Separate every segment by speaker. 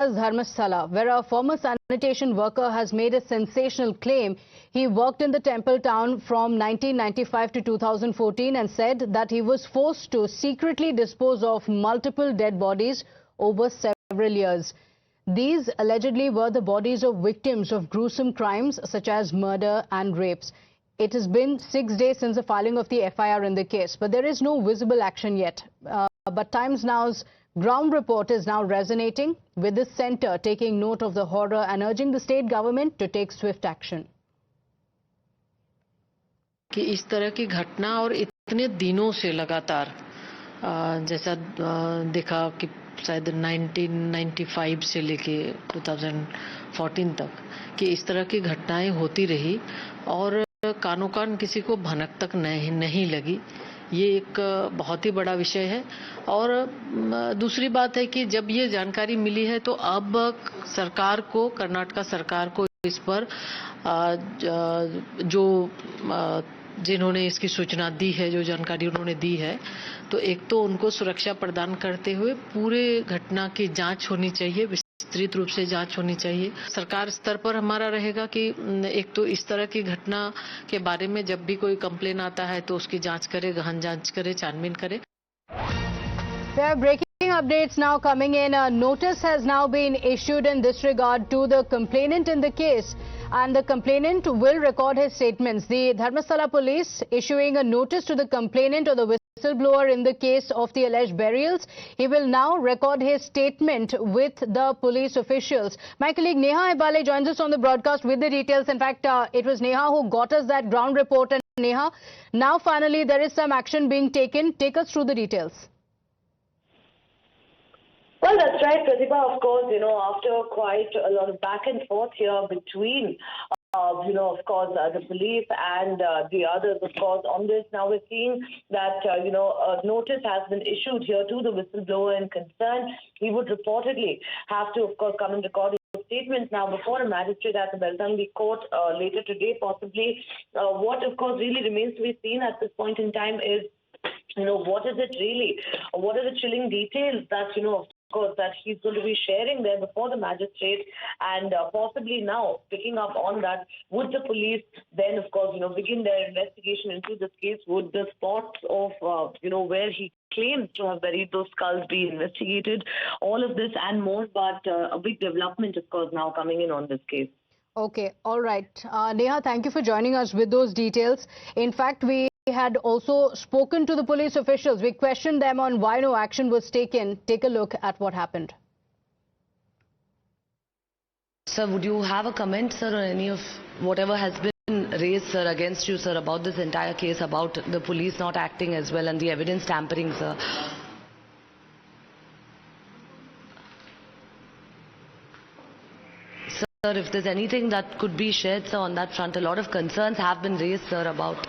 Speaker 1: Dharmasthala, where a former sanitation worker has made a sensational claim. He worked in the temple town from 1995 to 2014 and said that he was forced to secretly dispose of multiple dead bodies over several years. These allegedly were the bodies of victims of gruesome crimes such as murder and rapes. It has been 6 days since the filing of the FIR in the case, but there is no visible action yet. But Times Now's ground report is now resonating, with the centre taking note of the horror and urging the state government to take swift action.
Speaker 2: कि इस तरह की घटना और इतने दिनों से लगातार जैसा देखा कि शायद 1995 से लेके 2014 तक कि इस तरह की घटनाएं होती रही और कानों कान किसी को भनक तक नहीं लगी। ये एक बहुत ही बड़ा विषय है। और दूसरी बात है कि जब ये जानकारी मिली है तो अब सरकार को, कर्नाटक सरकार को इस पर जो जिन्होंने इसकी सूचना दी है, जो जानकारी उन्होंने दी है, तो एक तो उनको सुरक्षा प्रदान करते हुए पूरे घटना की जांच होनी चाहिए, विस्तृत रूप से जांच होनी चाहिए। सरकार स्तर पर हमारा रहेगा कि एक तो इस तरह की घटना के बारे में जब भी कोई कंप्लेन आता है तो उसकी जांच करे, गहन जांच करे, छानबीन करे।
Speaker 1: There are breaking updates now coming in. A notice has now been issued in this regard to the complainant in the case, and the complainant will record his statements. The Dharmasthala police issuing a notice to the complainant or the whistleblower in the case of the alleged burials. He will now record his statement with the police officials. My colleague Neha Hebale joins us on the broadcast with the details. In fact, it was Neha who got us that ground report. And Neha, now finally there is some action being taken. Take us through the details.
Speaker 3: Well, that's right, Pratibha. Of course, after quite a lot of back and forth here between, of course, the police and the others, of course, on this, now we're seeing that, a notice has been issued here to the whistleblower in concern. He would reportedly have to, of course, come and record his statements now before a magistrate at the Beltangi court later today, possibly. What, of course, really remains to be seen at this point in time is, what is it really? What are the chilling details that, of course, that he's going to be sharing there before the magistrate, and possibly now picking up on that, would the police then, of course, begin their investigation into this case? Would the spots of, where he claims to have buried those skulls be investigated? All of this and more, but a big development, of course, now coming in on this case.
Speaker 1: Okay, all right. Neha, thank you for joining us with those details. In fact, we had also spoken to the police officials. We questioned them on why no action was taken. Take a look at what happened.
Speaker 4: Sir, would you have a comment, sir, on any of whatever has been raised, sir, against you, sir, about this entire case, about the police not acting as well and the evidence tampering, sir? Sir, if there's anything that could be shared, sir, on that front, a lot of concerns have been raised, sir, about...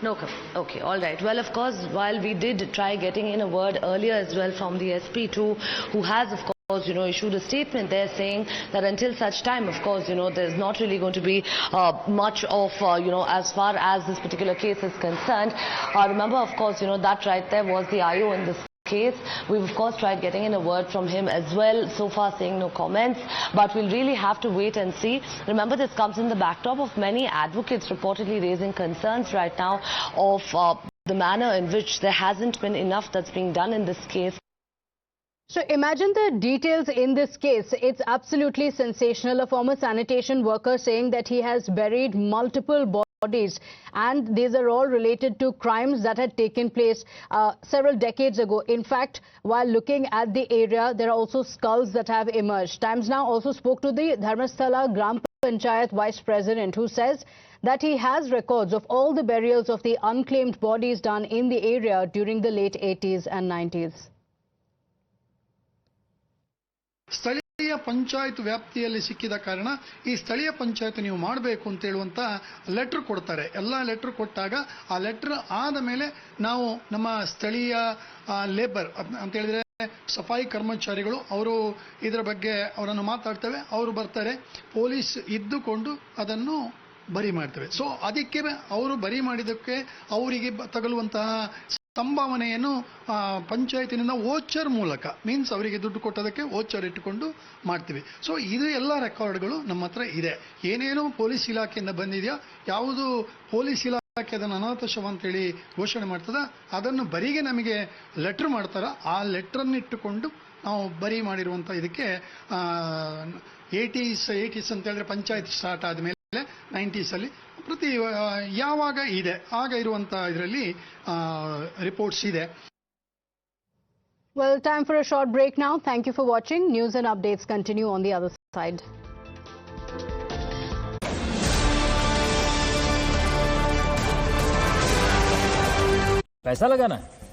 Speaker 4: No comment. Okay, all right. Well, of course, while we did try getting in a word earlier as well from the SP2, who has, of course, issued a statement there saying that until such time, of course, there's not really going to be much of, as far as this particular case is concerned. Remember, of course, that right there was the IO in this case. We've of course tried getting in a word from him as well, so far saying no comments, but we'll really have to wait and see. Remember, this comes in the backdrop of many advocates reportedly raising concerns right now of the manner in which there hasn't been enough that's being done in this case.
Speaker 1: So imagine the details in this case. It's absolutely sensational. A former sanitation worker saying that he has buried multiple bodies, and these are all related to crimes that had taken place several decades ago. In fact, while looking at the area, there are also skulls that have emerged. Times Now also spoke to the Dharmasthala Gram Panchayat Vice President, who says that he has records of all the burials of the unclaimed bodies done in the area during the late 80s and 90s.
Speaker 5: ಸ್ಥಳೀಯ ಪಂಚಾಯತ್ ವ್ಯಾಪ್ತಿಯಲ್ಲಿ ಸಿಕ್ಕಿದ ಕಾರಣ ಈ ಸ್ಥಳೀಯ ಪಂಚಾಯತ್ ನೀವು ಮಾಡಬೇಕು ಅಂತ ಹೇಳುವಂತ ಲೆಟರ್ ಕೊಡ್ತಾರೆ. ಎಲ್ಲ ಲೆಟರ್ ಕೊಟ್ಟಾಗ ಆ ಲೆಟರ್ ಆದ ಮೇಲೆ ನಾವು ನಮ್ಮ ಸ್ಥಳೀಯ ಲೇಬರ್ ಅಂತ ಹೇಳಿದ್ರೆ ಸಫಾಯಿ ಕರ್ಮಚಾರಿಗಳು ಅವರು ಇದರ ಬಗ್ಗೆ ಅವರನ್ನು ಮಾತಾಡ್ತೇವೆ. ಅವರು ಬರ್ತಾರೆ, ಪೊಲೀಸ್ ಇದ್ದುಕೊಂಡು ಅದನ್ನು ಬರಿ ಮಾಡ್ತೇವೆ. ಸೊ ಅದಕ್ಕೆ ಅವರು ಬರಿ ಮಾಡಿದಕ್ಕೆ ಅವರಿಗೆ ತಗಲುವಂತಹ ಸಂಭಾವನೆಯನ್ನು ಪಂಚಾಯತಿನಿಂದ ವೋಚರ್ ಮೂಲಕ ಮೀನ್ಸ್ ಅವರಿಗೆ ದುಡ್ಡು ಕೊಟ್ಟೋದಕ್ಕೆ ವೋಚರ್ ಇಟ್ಟುಕೊಂಡು ಮಾಡ್ತೀವಿ. ಸೊ ಇದು ಎಲ್ಲ ರೆಕಾರ್ಡ್ಗಳು ನಮ್ಮ ಹತ್ರ ಇದೆ. ಏನೇನು ಪೊಲೀಸ್ ಇಲಾಖೆಯಿಂದ ಬಂದಿದೆಯಾ, ಯಾವುದು ಪೊಲೀಸ್ ಇಲಾಖೆ ಅದನ್ನು ಅನಾಥ ಶವ ಅಂತೇಳಿ ಘೋಷಣೆ ಮಾಡ್ತದ ಅದನ್ನು ಬರಿಗೆ ನಮಗೆ ಲೆಟ್ರ್ ಮಾಡ್ತಾರ. ಆ ಲೆಟ್ರನ್ನು ಇಟ್ಟುಕೊಂಡು ನಾವು ಬರಿ ಮಾಡಿರುವಂಥ ಇದಕ್ಕೆ 80s ಅಂತ ಹೇಳಿದ್ರೆ ಪಂಚಾಯತ್ ಸ್ಟಾರ್ಟ್ ಆದಮೇಲೆ 90sಲ್ಲಿ ಪ್ರತಿ ಯಾವಾಗ ಇದೆ ಆಗ ಇರುವಂಥ ಇದರಲ್ಲಿ ರಿಪೋರ್ಟ್ಸ್ ಇದೆ.
Speaker 1: Well, time for a short break now. Thank you for watching. News and updates continue on the other side.
Speaker 6: पैसा लगाना है